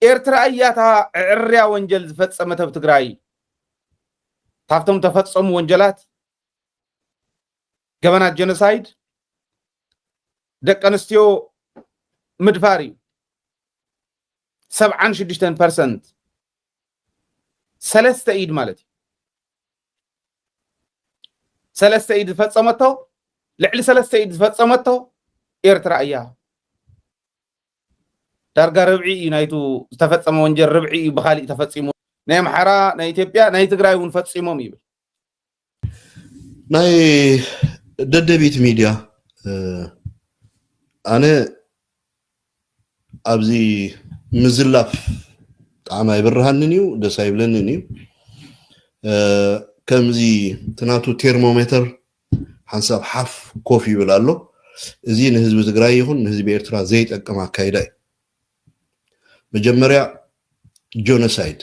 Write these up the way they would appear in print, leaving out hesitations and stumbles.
ኤርትራ እያታ ዕርያ ወንጀል ዝፈጸመት ኣብ ትግራይ ታፍቶም ተፈጸሙ ወንጀላት ገበናት ጀኖሳይድ ደቂ ኣንስትዮ ምድፋር እዩ 76% ሰለስተ ኢድ ማለት እዩ ሰለስተ ኢድ ዝፈጸመቶ ልዕሊ ሰለስተ ኢድ ዝፈጸመቶ ኤርትራ እያ ዳርጋ ረብዒ እዩ ናይቱ ዝተፈጸመ ወንጀል ረብዒ እዩ ብኻሊእ ተፈጺሙ ናይ ኣምሓራ ናይ ኢትዮጵያ ናይ ትግራይ እውን ፈጺሞም ይብል ናይ ደደቢት ሚድያ ኣነ ኣብዚ ምዝላፍ ጣዕማ ይብርሃንን እዩ ደስ ኣይብለንን እዩ ከምዚ ትናቱ ቴርሞሜተር ሓንሳብ ሓፍ ኮፍ ይብል ኣሎ እዚ ንህዝቢ ትግራይ ይኹን ንህዝቢ ኤርትራ ዘይጠቅም ኣካይዳ እዩ መጀመርያ ጆኖሳይድ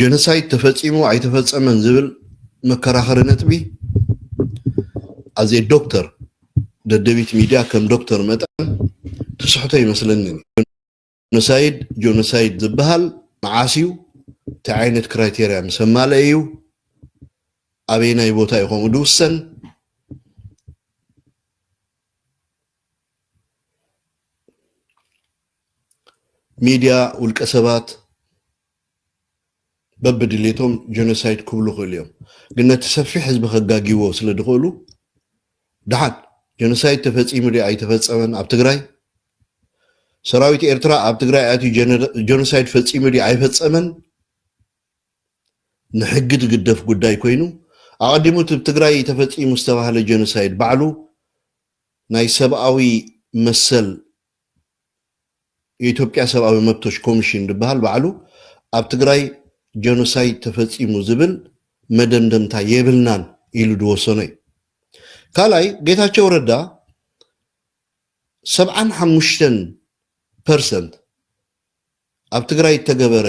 ጆኖሳይድ ተፈጺሙ ኣይተፈጸመን ዝብል መከራኸሪ ነጥቢ ኣዘ ዶክተር ደደቢት ሚድያ ከም ዶክተር መጠን ትስሕቶ ይመስለኒ ጆኖሳይድ ዝበሃል መዓስዩ እንታይ ዓይነት ክራይቴርያ ምስ ኣማልአ እዩ ኣበየናይ ቦታ እዩ ከምኡ ድውሰን ሚድያ ውልቀ ሰባት በብድሌቶም ጆኖሳይድ ክብሉ ክእሉ እዮም ግን ነቲ ሰፊሕ ህዝቢ ከጋጊቦ ስለ ድኽእሉ ድሓን ጆኖሳይድ ተፈጺሙ ዶ ኣይተፈጸመን ኣብ ትግራይ ሰራዊት ኤርትራ ኣብ ትግራይ ኣትዩ ጆኖሳይድ ፈጺሙ ዶ ኣይፈጸመን ንሕጊ ዝግደፍ ጉዳይ ኮይኑ ኣቐዲሙ ትግራይ ተፈጺሙ ዝተባሃለ ጆኖሳይድ ባዕሉ ናይ ሰብኣዊ መሰል የኢትዮጵያ ሰብኣዊ መብቶች ኮሚሽን ዝበሃል ባዕሉ ኣብ ትግራይ ጆኖሳይድ ተፈጺሙ ዝብል መደምደምታ የብልናን ኢሉ ድወሰኖ እዩ ካልኣይ ጌታቸው ረዳ 75% ኣብ ትግራይ ተገበረ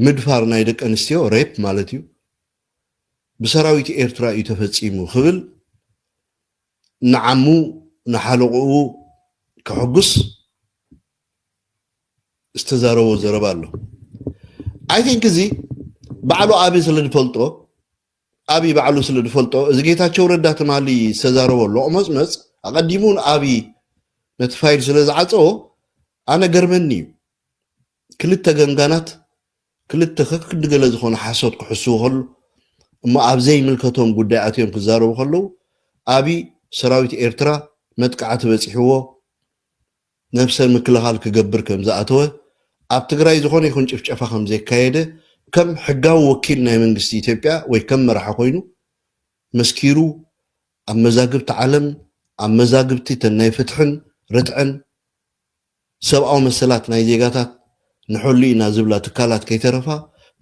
ምድፋር ናይ ደቂ ኣንስትዮ ሬፕ ማለት እዩ ብሰራዊት ኤርትራ እዩ ተፈጺሙ ክብል ንዓሙ ንሓለቕኡ ክሕጉስ ዝተዛረቦ ዘረባ ኣሎ I think እዚ ባዕሉ ኣቢ ስለ ዝፈልጦ ኣቢ ባዕሉ ስለ ዝፈልጦ እዚ ጌታቸው ረዳ ተማሊ ዝተዛረቦ ኣሎ መፅመፅ ኣቐዲሙን ኣቢ ነቲ ፋይል ስለ ዝዓፀዎ ኣነ ገርመኒ እዩ ክልተ ገንጋናት ክልተ ከክድገለ ዝኾነ ሓሶት ክሕስቡ ከሉ እሞ ኣብ ዘይምልከቶም ጉዳይ ኣትዮም ክዛረቡ ከለዉ ኣቢ ሰራዊት ኤርትራ መጥቃዕቲ በፂሕዎ ነፍሰ ምክልኻል ክገብር ከም ዝኣተወ ኣብ ትግራይ ዝኾነ ይኹን ጭፍጨፋ ከም ዘይካየደ ከም ሕጋዊ ወኪል ናይ መንግስቲ ኢትዮጵያ ወይ ከም መራሒ ኮይኑ መስኪሩ ኣብ መዛግብቲ ዓለም ኣብ መዛግብቲ ናይ ፍትሕን ርትዕን ሰብኣዊ መሰላት ናይ ዜጋታት ንሕሉ ኢና ዝብላ ትካላት ከይተረፋ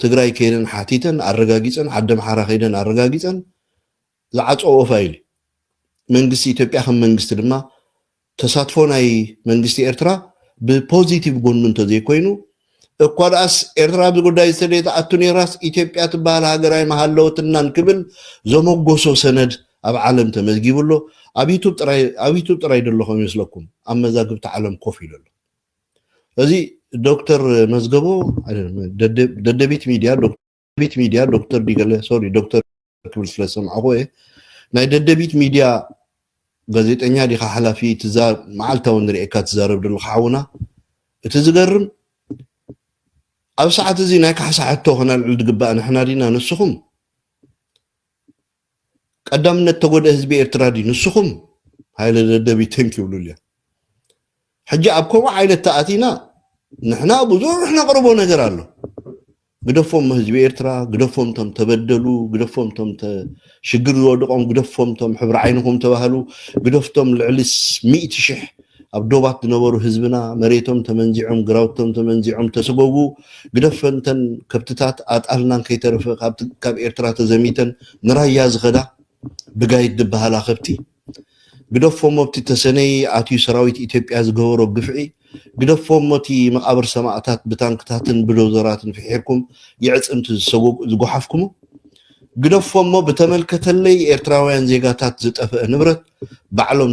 ትግራይ ከይደን ሓቲተን ኣረጋጊፀን ዓዲ ኣምሓራ ከይደን ኣረጋጊፀን ዝዓፀዎ ፋይል መንግስቲ ኢትዮጵያ ከም መንግስቲ ድማ ተሳትፎ ናይ መንግስቲ ኤርትራ ብፖዚቲቭ ጎኑ እንተዘይኮይኑ እኳ ደኣስ ኤርትራ ብጉዳይ ዝተደየተ ኣቱ ነይራስ ኢትዮጵያ ትበሃል ሃገራዊ መሃለወትናን ክብል ዘመጎሶ ሰነድ ኣብ ዓለም ተመዝጊቡሎ ኣብ ዩቱብ ጥራይ ደለኹም ይመስለኩም ኣብ መዛግብቲ ዓለም ኮፍ ኢሉ ኣሎ እዚ ዶክተር መዝገቦ ደደቢት ሚድያ ዶክተር ዲገለ ሶሪ ዶክተር ክብል ስለሰምዐኹ ናይ ደደቢት ሚድያ ጋዜጠኛ ዲኻ ሓላፊ መዓልታዊ ንሪኤካ ትዛረብ ዘለካ ሓውና እቲ ዝገርም ኣብ ሰዓት እዚ ናይ ካሕሳ ሕቶ ክነልዕል ዝግባእ ንሕና ዲና ንስኹም ቀዳምነት ተጎደ ህዝቢ ኤርትራ ዲ ንስኹም ሃይለ ደደቢት ተንክ ይብሉልያ ሕጂ ኣብ ከምኡ ዓይነት ተኣቲና ንሕና ብዙሕ ነቕርቦ ነገር ኣሎ ግደፎም ህዝቢ ኤርትራ ግደፎም ቶም ተበደሉ ግደፎም ቶም ሽግር ዝወድቆም ግደፎም ቶም ሕብሪ ዓይንኩም ተባህሉ ግደፍቶም ልዕሊ 100,000 ኣብ ዶባት ዝነበሩ ህዝብና መሬቶም ተመንዚዖም ግራውቶም ተመንዚዖም ተሰጎጉ ግደፈንተን ከብትታት ኣጣልናን ከይተረፈ ካብ ኤርትራ ተዘሚተን ንራያ ዝኸዳ ብጋይት ዝበሃላ ከብቲ ግደፎም ኣብቲ ተሰነይ ኣትዩ ሰራዊት ኢትዮጵያ ዝገበሮ ግፍዒ ግደፎም ሞቲ መቃብር ሰማዕታት ብታንክታትን ብዶዘራትን ፍሒርኩም ይዕፅምቲ ዝጎሓፍኩሙ قدفهم بتملكتلي إرتراويان زيغاتات زتأفئ نبرت بعلم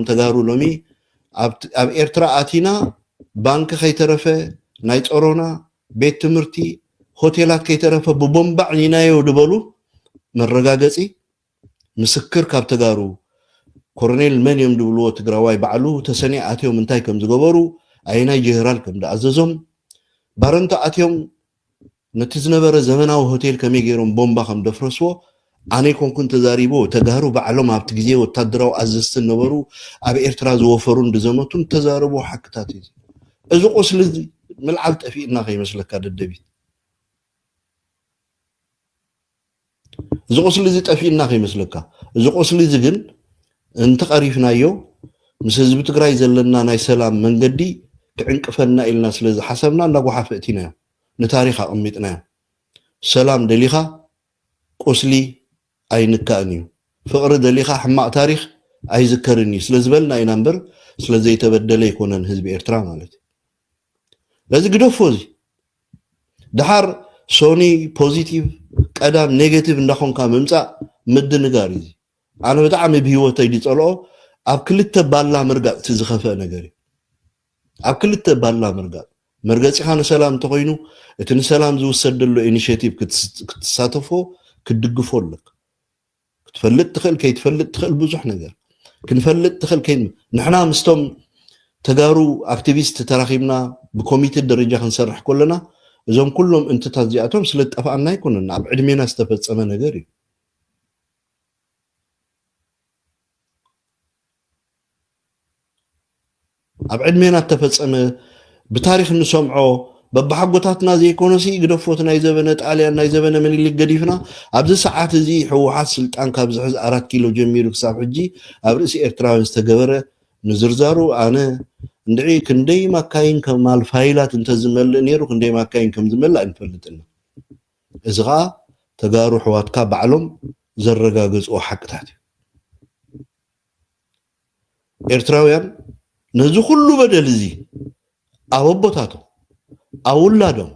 تقارو لومي أب إرترا آتينا بانك خيترفة نايت أورونا بيت تمرتي هوتيلات كيترفة ببومبع نينايو دبلو من رقاقتي مسكر كاب تقارو كورنيل من يوم دبلو تقراواي بعلو تسني آتيوم انتاي كم زقبرو أينا جهرال كم دا عززهم بارنتا آتيوم نتزنبر زمناو هوتيل كمي جيرون بومبا خم دفرسو أنا كنت تزاريبو تقارو بعلو ما بتجزيه وتدرو عززتن نبرو أبي إرتراز وفرون دزمتون تزاربو حكتاتي إذا قصل ملعب تأفيقنا خي مسلك هذا الدبيت إذا قصل تأفيقنا خي مسلك إذا قصل جن أنت قريفنا يو مسز بتقراي زلنا ناي سلام من قدي كعنك فنا إلنا سلز حسبنا نقو حفقتنا نتاريخ أميتنا سلام دليخا قصلي أي نكانيو فقر دليخا حماق تاريخ أي ذكرني سلزبلنا أي نمبر سلزي تبدل يكونن حزب إرترا مالتي لازم قدوفوزي دحار سوني بوزيتيف قدام نيجاتيف ندخون كاممصا مد نغاري أنا بتعمل بهيوتي دي صلو أب كلته بالا مرقا تزخفه نغاري أب كلته بالا مرقا خانه سلام تخوينو اتن سلام زوسدلو انيشيتيف كتساتفو كدغفولك كتفلت تخل كيتفلت تخل بزح نغير كنفلت تخل كين نحنا مستم تجارو اكتيفيست تراخيبنا بكوميتي الدرجه خنسرح كلنا اذن كلهم انت تازياتهم سلطفانا يكوننا بعدمينا استفصم نغير ابعدمينا تفصم بتاريخ نسمعو ببحقوتاتنا زي كونسي قدفوتنا يزبنت آليان يزبن من اللي قديفنا عبد ساعات زي حوحات سلطان كابزحز 4 كيلو جميلو كساب حجي ابرسي ارتراوي استقبره نزرزارو انا ندعي كندي ما كاين كمال فايلات انت زمل نيرو كندي ما كاين كم زمل انفلطنا ازغا تغارو حواتكا بعلم زرغاغصو حقتات ارتراويان نزو كله بدل زي أوبوتاتو أولادهم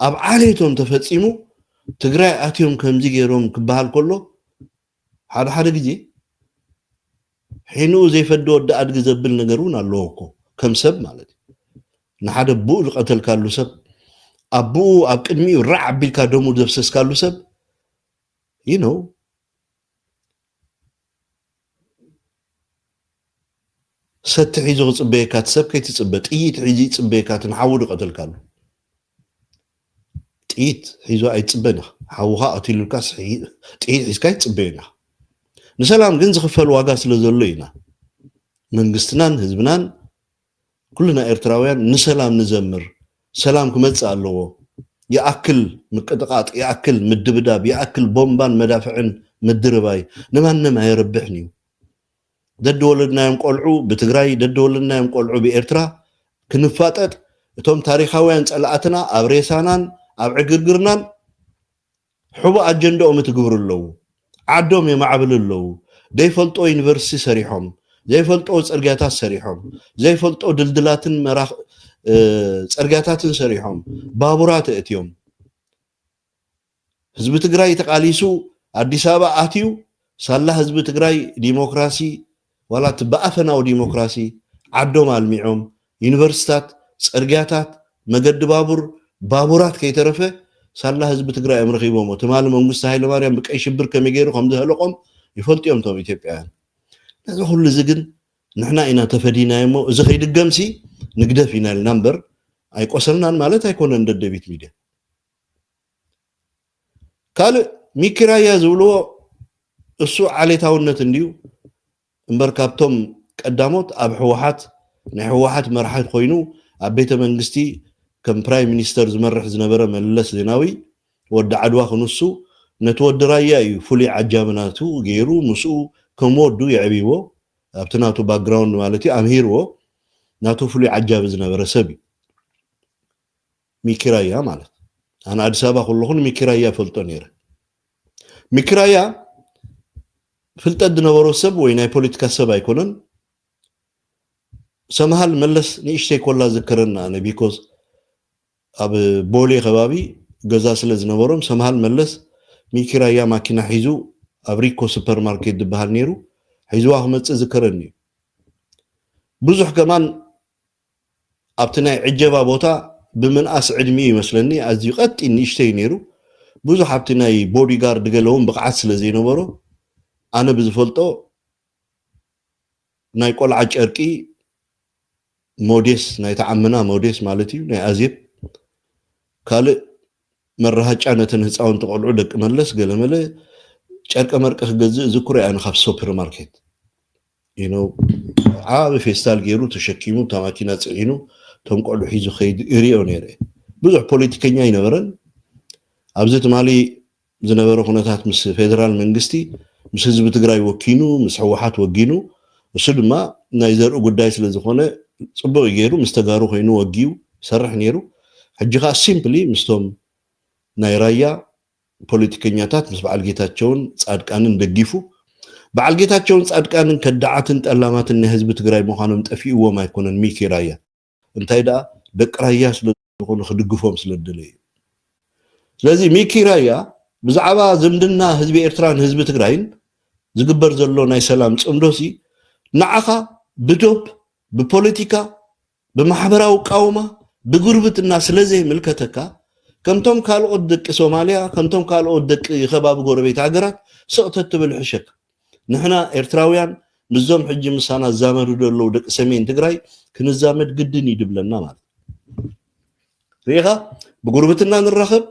أب عليتهم تفتصيمو تقرأ أتيهم كمزي جيروم كبهال كله حدا جي حينو زي فدو دا أدق زبل نقرون اللوكو كم سب مالتي نحاد بو القتل كالو سب أبو أب كدمي رعب بالكادومو دفسس كالو سب you know ست حيزو صبيكات سب كي تصبت ايت حيزي صبيكات نحاول قتل كانوا ايت حيزو اي تصبنا حوها اتيلو كاس ايت حيز كاي تصبينا نسلام جن زخفل واغا سلازلينا منغستنان حزبنان كلنا ارتراويان نسلام نزمر سلام كمص الله ياكل مقطقاط ياكل مدبداب ياكل بومبان مدافعن مدرباي نمانم هيربحني دد ولدنا يوم قلعو بتግራይ دد ولدنا يوم قلعو بإرترا كنفاطط اتوم تاريخاويان صلاتنا ابريسانان ابعغرغرنان حبو اجندو متغبرلو عدوم يمعبللو ديفلطو يونيفرسيتي سريحهم زيفلطو صرغياتات سريحهم زيفلطو دلدلاتن مراخ صرغياتاتن سريحهم بابورات اتيوم حزب تግራይ تقاليسو አዲስ አበባ አቲዩ ሳላ ህዝብ ትግራይ ዲሞክራሲ ولا تبقفنا وديمقراطي عدوم المعوم يونيفرسيتات صرغياتات مجد بابورات كيترفه سالا حزب تግራይ امرخيبوم تمال منግስት ኃይለ ማርያም በቀይ ሽብር ከመገሩ ከም ዘህለቆም ይፈልጥዮም ቶም ኢትዮጵያን ነዚ ሁሉ ዝግን ንሕና ኢና ተፈዲናይሞ እዚ ኸይድገምሲ ንግደፍ ኢና ነምበር አይቆሰልናን ማለት አይኮነን እንደ ደቢት ሚዲያ ካል ሚክራያ ዝብሎ እሱ ዓሌታውነት እንዲዩ እምበርካብቶም ቀዳሞት ኣብ ሕወሓት ናይ ሕወሓት መራሕት ኮይኑ ኣብ ቤተ መንግስቲ ከም ፕራይም ሚኒስተር ዝመርሕ ዝነበረ መለስ ዜናዊ ወዲ ዓድዋ ክንሱ ነተወድራያ እዩ ፍሉይ ዓጃብናቱ ገይሩ ምስኡ ከምወዱ ይዕቢዎ ኣብቲ ናቱ ባክግራውንድ ማለት እዩ ኣምሂርዎ ናቱ ፍሉይ ዓጃብ ዝነበረ ሰብ ሚክራያ ማለት ኣነ ኣዲስ አበባ ኩልኹን ሚክራያ ፈልጦ ነይረ ሚክራያ ፍልጠት ነበሮ ሰብ ወይ ናይ ፖለቲካ ሰብ አይኮነን ሰማሃል መለስ ንእሽተይ ኮላ ዝከረና አነ ቢኮዝ ኣብ ቦሌ ከባቢ ገዛ ስለ ዝነበሮም ሰምሃል መለስ ሚኪራያ ማኪና ሒዙ አብሪኮ ሱፐር ማርኬት ድበሃል ነይሩ ሒዙዋ ክመጽእ ዝከረኒ ብዙሕ ከማን ኣብቲ ናይ ዕጀባ ቦታ ብምንኣስ ዕድሚ ይመስለኒ ኣዝዩ ቀጢን ንእሽተይ ነይሩ ብዙሕ ኣብቲ ናይ ቦዲጋርድ ገለውን ብቕዓት ስለ ዘይነበሮ ኣነ ብዝፈልጦ ናይ ቆልዓ ጨርቂ ሞዴስ ናይ ተዓምና ሞዴስ ማለት እዩ ናይ ኣዜብ ካልእ መራሃጫ ነተን ህፃውንቲ ቆልዑ ደቂ መለስ ገለመለ ጨርቀ መርቀ ክገዝእ ዝኩር ኣነ ካብ ሱፐር ማርኬት ዓብ ፌስታል ገይሩ ተሸኪሙ ታማኪና ፅዒኑ ቶም ቆልዑ ሒዙ ከይድ እሪኦ ነይረ ብዙሕ ፖለቲከኛ ይነበረን ኣብዚ ትማሊ ዝነበረ ኩነታት ምስ ፌደራል መንግስቲ ምስ ህዝቢ ትግራይ ወኪኑ ምስ ሕወሓት ወጊኑ እሱ ድማ ናይ ዘርኢ ጉዳይ ስለ ዝኾነ ጽቡቕ ገይሩ ምስ ተጋሩ ኮይኑ ወጊዩ ይሰርሕ ነይሩ ሕጂ ኸ ሲምፕሊ ምስቶም ናይ ራያ ፖለቲከኛታት ምስ በዓል ጌታቸውን ጻድቃንን ደጊፉ በዓል ጌታቸውን ጻድቃንን ከዳዓትን ጠላማትን ናይ ህዝቢ ትግራይ ምዃኖም ጠፊእዎም ኣይኮነን ሚኪ ራያ እንታይ ደኣ ደቂ ራያ ስለ ዝኾኑ ክድግፎም ስለ ደለዩ ስለዚ ሚኪ ራያ ብዛዕባ ዝምድና ህዝቢ ኤርትራን ህዝቢ ትግራይን ዝግበር ዘሎ ናይ ሰላም ጽምዶሲ ንዓኻ ብዶብ ብፖለቲካ ብማሕበራዊ ቃውማ ብጉርብትና ስለዘይ ምልከተካ ከምቶም ካልኦት ደቂ ሶማልያ ከምቶም ካልኦት ደቂ ከባቢ ጎረቤት ሃገራት ስቕተት ትብል ሕሸክ ንሕና ኤርትራውያን ንዞም ሕጂ ምሳና ዛመዱ ደለው ደቂ ሰሜን ትግራይ ክንዛመድ ግድን ይድብለና ማለት ሪኻ ብጉርብትና ንራኸብ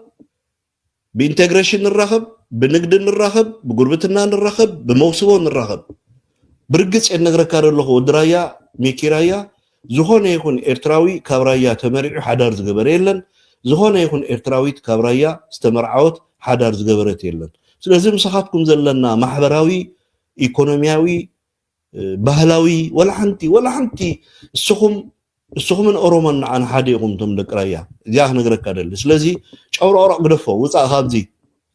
ብኢንቴግሬሽን ንራኸብ ብንግዲ ንራኸብ ብጉርብትና ንራኸብ ብመውስቦ ንራኸብ ብርግጽ የነግረካ ደለኹ ወዲ ራያ ሚኪ ራያ ዝኾነ ይኹን ኤርትራዊ ካብ ራያ ተመሪዑ ሓዳር ዝገበረ የለን ዝኾነ ይኹን ኤርትራዊት ካብ ራያ ዝተመርዓወት ሓዳር ዝገበረት የለን ስለዚ ምሳኻትኩም ዘለና ማሕበራዊ ኢኮኖሚያዊ ባህላዊ ወላሓንቲ እስኹምን ኦሮሞን ንዓነ ሓደ ኢኹም ቶም ደቂ ራያ እዚኣ ክነግረካ ደሊ ስለዚ ጨውሮቅረቕ ግደፎ ውፃእ ካብዚ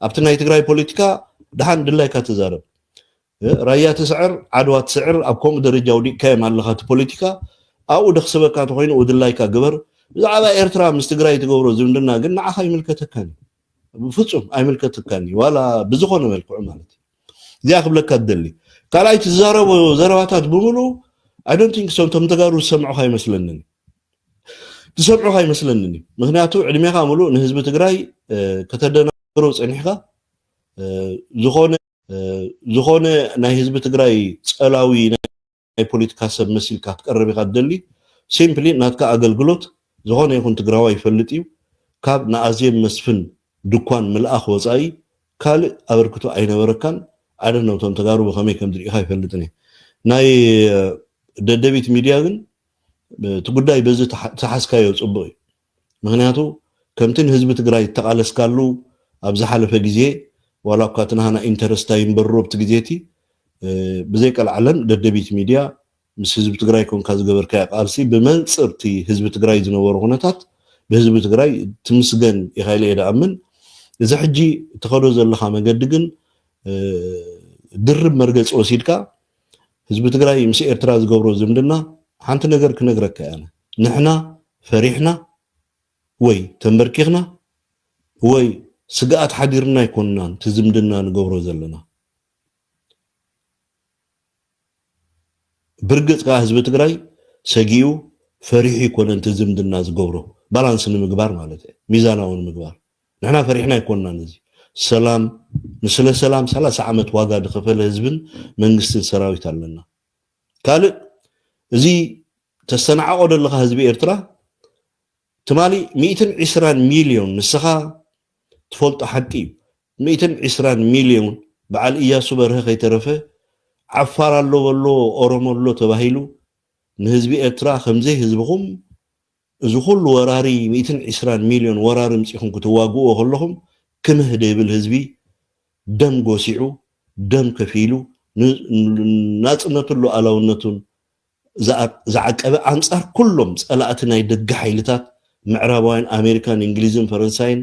ኣብቲ ናይ ትግራይ ፖለቲካ ድሓን ድላይካ ትዛረብ ራያ ትስዕር ዓድዋ ትስዕር ኣብ ከምኡ ደረጃ ውዲቕካዮም ኣለኻ እቲ ፖለቲካ ኣብኡ ደክስበካ እንተኮይኑ ውድላይካ ግበር ብዛዕባ ኤርትራ ምስ ትግራይ ትገብሮ ዝምድና ግን ንዓኻ ይምልከተካኒ ብፍጹም ኣይምልከተካኒ ዋላ ብዝኾነ መልክዑ ማለት እዩ እዚኣ ክብለካ ትደሊ ካልኣይ ትዛረቦ ዘረባታት ብምሉ I don't think so ቶም ተጋሩ ዝሰምዑኻ ይመስለኒ ምክንያቱ ዕድሜኻ ሙሉእ ንህዝቢ ትግራይ ከተደናግሮ ፀኒሕካ ዝኾነ ናይ ህዝቢ ትግራይ ፀላዊ ናይ ፖለቲካ ሰብ መሲልካ ትቀርብ ኢኻ ትደሊ ሲምፕሊ ናትካ ኣገልግሎት ዝኾነ ይኹን ትግራዋይ ይፈልጥ እዩ ካብ ንኣዝየም መስፍን ድኳን ምልኣኽ ወፃኢ ካልእ ኣበርክቶ ኣይነበረካን ኣደነው ቶም ተጋሩ ብኸመይ ከም ትሪኢኻ ይፈልጥኒ ናይ ደደቢት ሚድያ ግን እቲ ጉዳይ በዚ ተሓስካዮ ጽቡቕ እዩ ምክንያቱ ከምቲ ህዝቢ ትግራይ ተቃለስካሉ ኣብ ዝሓለፈ ግዜ ዋላ እኳ ትናሃና ኢንተረስታ ይንበሮብቲ ግዜቲ ብዘይ ቀልዓለን ደደቢት ሚድያ ምስ ህዝቢ ትግራይ ኮንካ ዝገበርካ ቃልሲ ብመንፅርቲ ህዝቢ ትግራይ ዝነበሩ ኩነታት ብህዝቢ ትግራይ ትምስገን ይኸይለ የዳኣምን እዚ ሕጂ ተኸዶ ዘለኻ መገዲ ግን ድርብ መርገፂ ወሲድካ ህዝቢ ትግራይ ምስ ኤርትራ ዝገብሮ ዝምድና ሓንቲ ነገር ክነግረካ ያለ ንሕና ፈሪሕና ወይ ተንበርኪኽና ወይ ስጋኣት ሓዲርና ይኮንናን ትዝምድና ንገብሮ ዘለና ብርግጽ ካ ህዝቢ ትግራይ ሰጊኡ ፈሪሕ ይኮነን ትዝምድና ዝገብሮ ባላንስ ንምግባር ማለት እዩ ሚዛናውን ምግባር ንሕና ፈሪሕና ይኮንናን እዚ ሰላም ንስለ ሰላም 30 ዓመት ዋጋ ድኸፈለ ህዝብን መንግስትን ሰራዊት ኣለና ካልእ እዚ ተሰናዓቆ ደለኻ ህዝቢ ኤርትራ ትማሊ 120 ሚልዮን ንስኻ ትፈልጦ ሓቂ 120 ሚልዮን በዓል ኢያሱ በርሀ ከይተረፈ ዓፋር ኣሎ በሎ ኦሮሞ ኣሎ ተባሂሉ ንህዝቢ ኤርትራ ከምዘይ ህዝብኹም እዚ ኩሉ ወራሪ 120 ሚልዮን ወራሪ ምፂኹም ክትዋግኡ ከለኹም ክምህ ደይብል ህዝቢ ደም ጎሲዑ ደም ከፊሉ ናጽነቱን ሉዓላውነቱን ዝዓቀበ አንጻር ኩሎም ጸላእቲ ናይ ደገ ሓይልታት ምዕራባውያን ኣሜሪካን እንግሊዝን ፈረንሳይን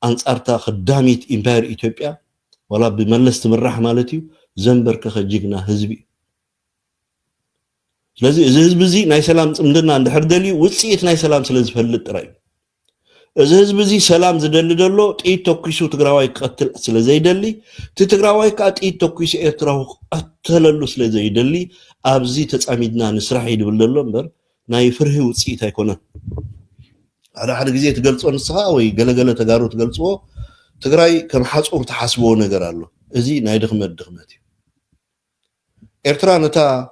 አንጻርታ خداميت ኢምፓየር ኢትዮጵያ ወላ ብመለስ ትምራሕ ማለት እዩ ዘንበርከ ጅግና ህዝቢ ስለዚህ እዚ ህዝቢ እዚ ናይ ሰላም ጽምድና እንድሕር ደልዩ ውጽኢት ናይ ሰላም ስለ ዝፈልጥ ጥራይ إذا حزب زي سلام زدل دلو تي توكيسو تقراواي قتل سلا زي دلي تتقراواي كاتي توكيسو إيرتراو قتللو سلا زي دلي أبزي تتعميدنا نسرح يدبل دلو مبر ناي فرهي وتسيت هيكونا على حد جزية تقلصو نسخة وي قلقلة تقارو تقلصو تقراي كم حاسو تحاسبو نقرالو إزي ناي دخمتي إيرترا نتا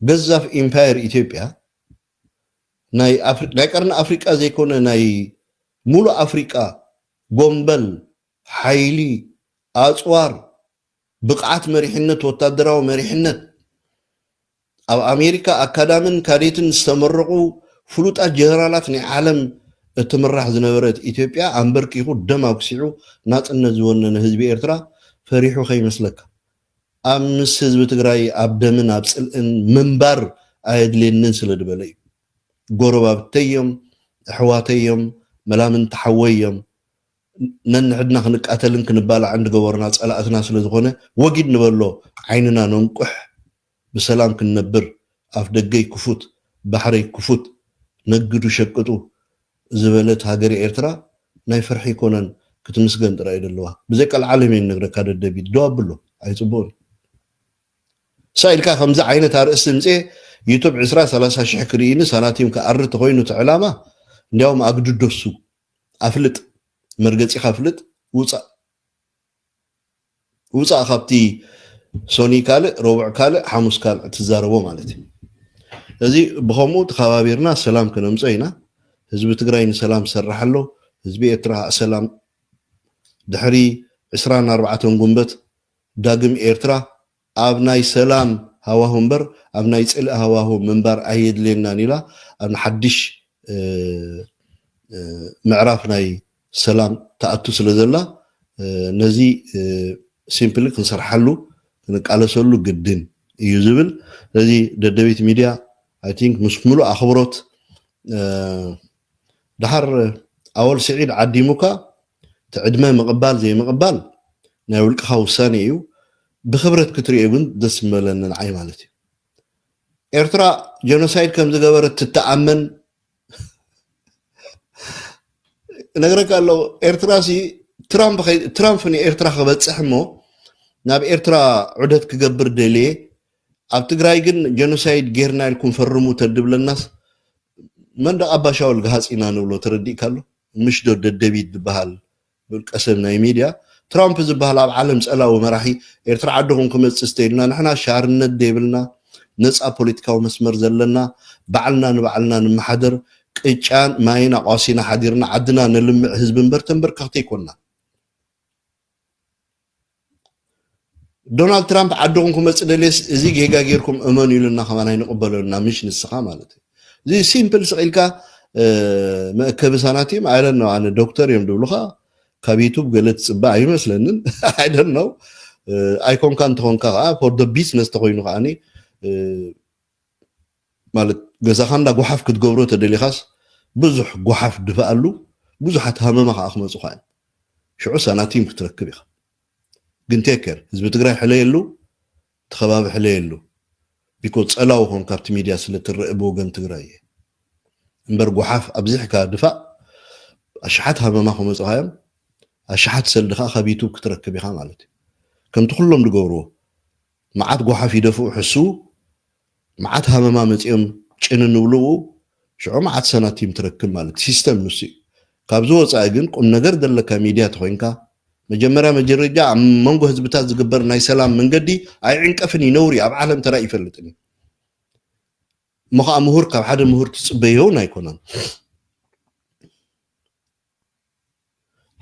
بزاف إمباير إثيوبيا ناي قرن أفريقيا زي كونا ناي مولو أفريقيا قنبل حيلي أصوار بقعات مريحنة وتدراو مريحنة أو أمريكا أكادامن كاريتن استمرقوا فلوت جنرالات عالم تمرح زنبرت إثيوبيا أمبركي خو دما وكسيعو نات النزون هزبي إرترا فريحو خي مسلك أمس هزب تقراي أبدمن أبسلن منبر آيد لين دبلي قرباب تيم حواتيم ملامن تحويم نن عدنا خنك قتلن كنبالا عند قورنا صلاتنا سلازغونه وقيد نبلو عيننا ننقح بسلام كنبر اف دقي كفوت بحري كفوت نقدو شقطو زبلت هاجري إيرترا ناي فرحي كونن كتمسغن درا يدلوا بزيك العالمين نغرا كاد دبي دوبلو اي صبون سايلكا خمزه عينه تارس سمصي يوتيوب 30 شح كريين سناتيم كارت خوينو تعلاما اليوم اقدو دسو افلط مرغصي خفلط وصا خبتي سوني كال ربع كال حمص كال تزاربو مالتي لذي بخمو تخابيرنا سلام كنمصينا حزب تግራይን سلام سرحلو حزب ኤርትራ سلام دحري 24 ጉንበት ዳግም ኤርትራ ኣብ ናይ سلام هواهو منبر ኣብ ናይ ጽልእ هواهو منبر ኣየድለና ኒላ ኣብ ሓድሽ ምዕራፍ ናይ سلام ተኣቱ ስለዘላ ነዚ ሲምፕሊ ክንሰርሐሉ ክንቃለሰሉ ግድን እዩ ዝብል ነዚ ደደቢት ሚድያ I think مسملو أخبرت دحر أول سعيد عديموكا تعدما مقبال زي مقبال ناولك خاوساني يو بخبرة كتري يقول دسم لنا العي مالتي إرترا جنوسايد كم زجبرت تتأمن نقرأ قالوا إرترا سي ترامب فني إرترا خبت سحمو ناب إرترا عدت كجبر دلي ኣብ ትግራይ ግን ጀኖሳይድ ጌርና ኢልኩም ፈርሙ ተድብ ለናስ መንደ አባሻውል ጋጽና ንብሎ ተረዲእ ካሎ ምሽ ደደቢት ዝበሃል ብልቀሰብ ናይ ሚድያ ትራምፕ ዝበሃል ኣብ ዓለም ጸላው መራሒ ኤርትራ ዓድኹም ክመጽእ ስተይልና ንሕና ሻርነት ደይብልና ነጻ ፖለቲካዊ መስመር ዘለና ባዕልና ንባዕልና ንመሓደር ቅጫን ማይና ቋሲና ሓዲርና ዓድና ንልምዕ ህዝብ እንበር ተንበርካኽተ ይኮንና دونالد ترامب عدوهم كم تسدلس زي جيجا غيركم أمان يلنا خمانة نقبلنا مش نسخة مالته زي سيمبل سئلكا ما كبساناتي ما I don't know أنا دكتور يوم دولخا كبيتوب قلت سبعي مثلاً I don't know أيكون كان تكون كا for the business تقولينه عني مالت جزاخان دا جوحف كتجبرو تدلي خاص بزح جوحف دفعلو بزح تهمم مع أخمس صخان شو سناتيم كتركبيها جنتكر حزب تግራይ حليلو تخباب حليلو بيكون صلاوهم كابت ميديا سلترقبو جن تግራይ امبر غحاف ابزحكا دفاع اشحتها بماخو مصايم اشحت سلدخا خبيتو كتركبيها مالتي كم تخلهم دغورو معات غحاف يدفو حسو معات همما مصيم ጭንንብሉ شعو معات سناتيم تركب مالت سيستم نسي كابزو وصاي جن قم ነገር دلك ميديا تخوينكا مجمرة مجرجة منجو هزبتات زقبر ناي سلام من قدي أي عنكفني نوري أب عالم ترى يفلتني مخا مهور كاب حدا مهور تصبيهو نايكونان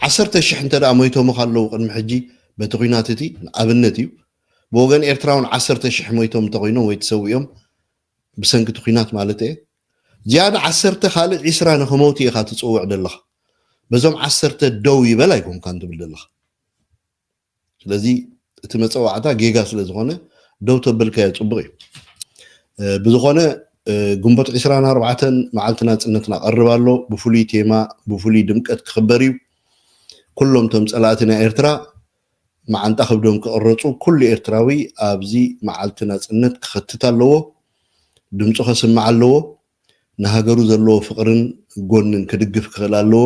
عصرت الشحن ترى أمويتو مخالو قدم حجي بتقيناتتي أبنتي بوغن إرتراون عصرت الشحن مويتو متقينو ويتسويهم بسنك تقينات مالتي زيادة عصرت خالد عسران خموتي خات تصوع دلخ بزوم عصرت الدوي بلا يكون كان تبل دلخ ስለዚህ እትመጽዋዕታ ጌጋ ስለዝኾነ ደው ተበልካ ያጽብሪ ብዝኾነ ግንቦት 24 መዓልትና ጽነትና ቀርባሎ ብፉሊ ቴማ ብፉሊ ድምቀት ክኽበሪው ኩሎም ቶም ጸላእትና ኤርትራ ማዓንጣ ክብዶም ክቅረጹ ኩሉ ኤርትራዊ ኣብዚ መዓልትና ጽነት ክኽትት ኣለዎ ድምጹ ክስማዕ ኣለዎ ንሃገሩ ዘለዎ ፍቅርን ጎንን ክድግፍ ክኽእል ኣለዎ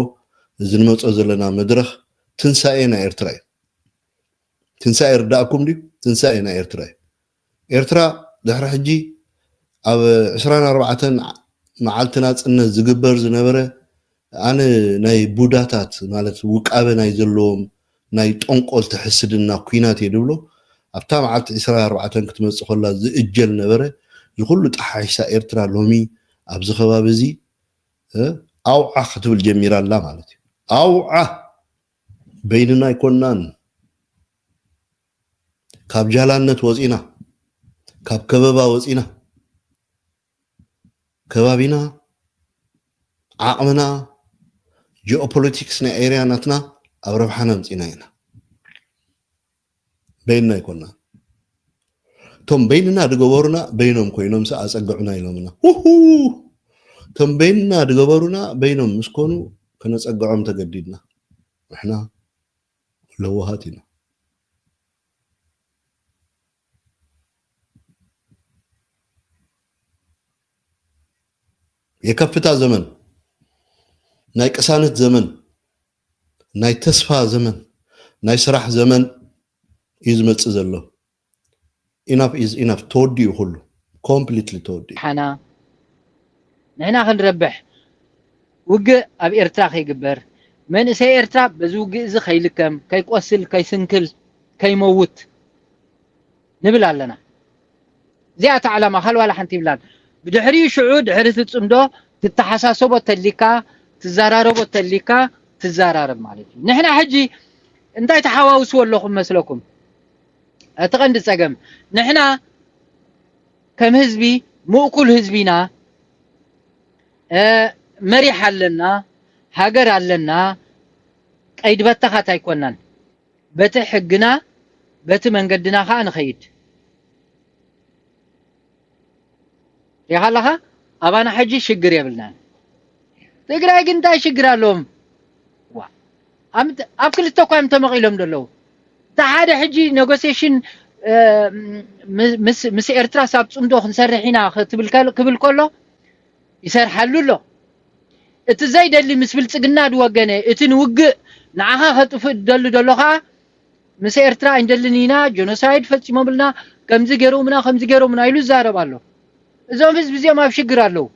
زنمص زلنا مدرخ تنساينا إرتراي تنساي رداكم دي تنساينا إرتراي إرترا دحر حجي أو 24 معالتنا إن زجبر زنبرة أنا ناي بوداتات مالت وقابة ناي زلوم ناي تنقل تحسدنا كوينات يدبلو أبتا معالت 24 كنت مسخولا زئجل نبرة يقولو تحايسا إرترا لومي أبز خبابزي أو أخذوا الجميران لا مالتي أو بيننا يكونان كاب جالانت وزينا كاب كبابا وزينا كبابينا عقمنا جيوبوليتكسنا إيرياناتنا أو ربحنا مزينا بيننا يكونان توم بيننا دقورنا بينهم كوينهم سأسقعنا يلومنا توم بيننا دقورنا بينهم مسكونو كنسقعهم تقديدنا احنا لوهاتنا يكفتا زمن ناي قسانت زمن ناي تسفا زمن ناي سراح زمن يزمص زلو enough is enough تودي كله completely تودي نحنا خنربح وق اب ارترا خيغبر من سي ارترا بزوق زي خيلكم كي قوسل كي سنكل كي موت نبل علنا زيات على ما خل ولا حنتي بلاد بدحري شعود حرث تصمدو تتحساسبو تليكا تزاراربو تليكا تزارارب مالتي نحنا حجي انتي تحاوس ولكم مسلكم اتقند صقم نحنا كم حزبي مو كل حزبنا مريح لنا هاجر لنا قيد بتخات يكونن بت حقنا بت منقدنا خا نخيد يا هلاها ابانا حجي شجر يبلنا تقراي كنت شجر لهم وا اكل تقوم تمقيلهم دلو تعاد حجي نيغوسيشن مس ارترا سابصمدو خنسرحينا كبل كله يسرحلو له ات زايد اللي مسبلصقنا دوغنه اتن وق نعها خطف دلخا مس ارترا اندلنينا جينوسايد فصيمو بلنا كمز غيرو منا يلو زاربالو اذا بس بزي ما بشغرالو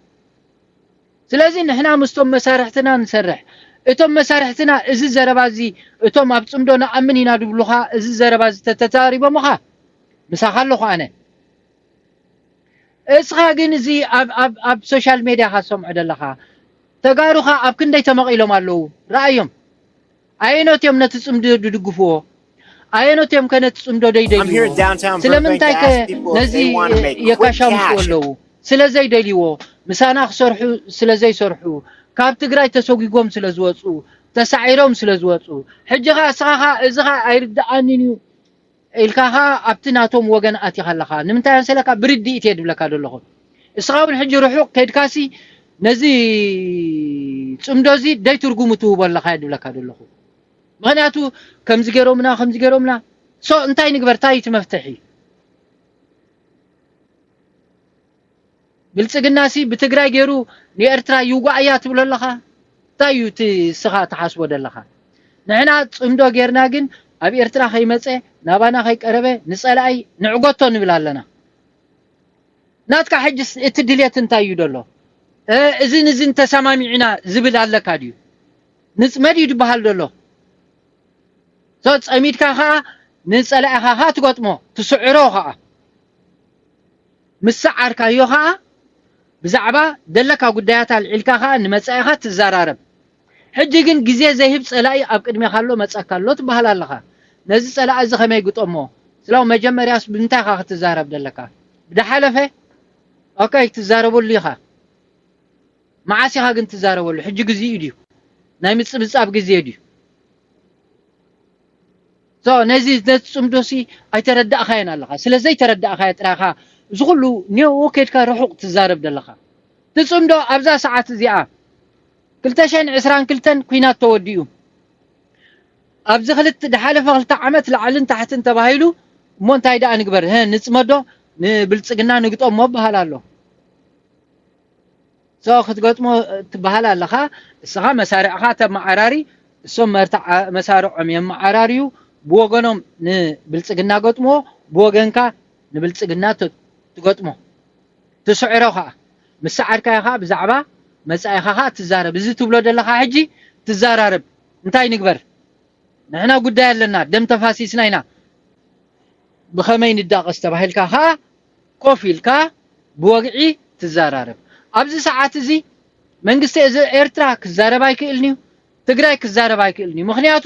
ስለዚህ نحنا مستم مسارحتنا نسرح اتم مسارحتنا از زربازي اتم ابصمدونا امنينا دبلوخا از زربازي تتتاري بمخا مساخلوخ انا اسخا جن زي اب سوشال ميديا خاصم عدلخا تغاروخا اب كندي تمقيلوم አለው رايهم አይኖት የምነት ጽምዶ ድድግፎ አይኖት የምከነት ጽምዶ ደይደይ ስለምንታይ ከነዚህ የካሻም ወለው ስለዚህ ደሊዎ ምሳና خسرሑ ስለዚህ ይሰርሑ ካብ ትግራይ ተሰጉጎም ስለዝወጹ ተሳዒሮም ስለዝወጹ ሕጂኻ እስኻ እዝኻ አይርዳአኒኒ ኢልካኻ ኣብትናቶም ወገን ኣቲኻለኻ ንምንታይ አንሰለካ ብርዲ ኢትሄድ ብለካ ደለኹ እስኻውን ሕጂ ሩሑቅ ከድካሲ ነዚ ጽምዶዚ ደይ ትርጉሙ ትውበለኻ ይድብለካ ደለኹ ምክንያቱ ከምዚ ገይሮምና ሶ እንታይ ንግበር ታይት መፍትሒ ብልጽግናሲ ብትግራይ ገይሩ ንኤርትራ ይጓያ ትብለለኻ ታዩት ስኻ ተሓስቦ ደለኻ ንሕና ጽምዶ ገይርና ግን ኣብ ኤርትራ ከይመፀ ናባና ከይቀረበ ንጸላይ ንዕጎቶ ንብል ኣለና ናትካ ሕጅስ እቲ ድልየት እንታይ እዩ ደሎ እዝን ተሰማሚዕና ዝብል ኣለካ ድዩ ንጽመድ ይድበሃል ደሎ ጸሚድካ ኸ ንጸላይኻ ኸ ትገጥሞ ትስዕሮ ኸ ምስዓርካዮ ኸ ብዛዕባ ደለካ ጉዳያት አልዒልካ ኸ ንመጻይኻ ትዛራረብ ሕጂ ግን ግዜ ዘይህብ ጸላይ ኣብ ቅድሜኻ ኣሎ መጻካሎ ትበሃል ኣለኻ ነዚ ጸላይ እዚ ከመይ ግጦሞ ስላው መጀመሪያስ ብንታይ ኸ ክትዛረብ ደለካ ብደሓለፈ ኦኬ ትዛረበሉ ኢኻ ማዓሲኻ ግን ትዛረበሉ ሕጂ ግዜ እዩ ናይ ምጽብጻብ ግዜ እዩ ነዚ ጽምዶሲ ኣይተረዳእኻየን ኣለኻ ስለዚህ ተረዳእኻ ጥራኻ ዝኹሉ ኒው ከድካ ሩሑቅ ትዛረብ ደለኻ ትጽምዶ ኣብዛ ሰዓት እዚኣ 222 ኩናት ተወዲኡ ኣብዚ ክልተ ደሓለፈ ክልተ ዓመት ለዓልን ታሕትን ተባሂሉ እሞ እንታይ ዳ ንግበር ንጽመዶ ንብልጽግና ንግጦሞ በሃል ኣሎ سو ክትገጥሞ ትበሃል ኣለኻ እስኻ መሳርዕኻ ተመዓራሪ እሶም መሳርዖም የመዓራሪዩ ብወገኖም ንብልጽግና ገጥሞ ብወገንካ ንብልጽግና ትገጥሞ ትስዕሮ ኸዓ ምስ ሰዓርካዮ ኸዓ ብዛዕባ መጻኢኻ ኸዓ ትዛረብ እዚ ትብሎ ዘለኻ ሕጂ ትዛራርብ እንታይ ንግበር ንሕና ጉዳይ ኣለና ደም ተፋሲስና ኢና ብኸመይ ንዳቐስ ተባሂልካ ኸዓ ኮፍ ኢልካ ብወግዒ ትዛራርብ ኣብዚ ሰዓት እዚ መንግስቲ ኤርትራ ክዛረብ ኣይክእልኒ ትግራይ ክዛረብ ኣይክእልኒ ምክንያቱ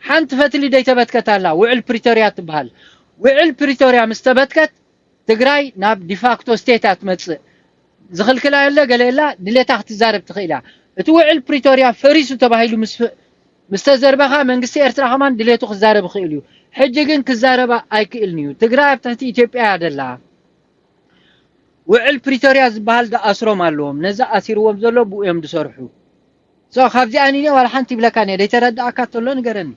ሓንቲ ፈትሊ ደይተበትከት ኣላ ውዕል ፕሪቶሪያ ትበሃል ውዕል ፕሪቶሪያ ምስ ተበትከት ትግራይ ናብ ዲፋክቶ ስቴት ትመጽእ ዝኽልክላ ያለ ገለላ ድሌታ ክትዛረብ ትኽእላ እቲ ውዕል ፕሪቶሪያ ፈሪሱ ተባሂሉ ምስ ተዘርበኻ መንግስቲ ኤርትራ ኸማን ድሌቱ ክዛረብ ይኽእል እዩ ሕጂ ግን ክዛረብ ኣይክእልኒ ትግራይ ኣብ ትሕቲ ኢትዮጵያ ያደላ ውዕል ፕሪቶሪያ ዝበሃል ኣስሮም ኣለዎም ነዛ ኣሲርዎም ዘሎ ብኡ እዮም ዝሰርሑ ካብዚ ኣኒነ ዋላ ሓንቲ ይብለካ ነየ ደይተረዳእካ ተሎ ንገረኒ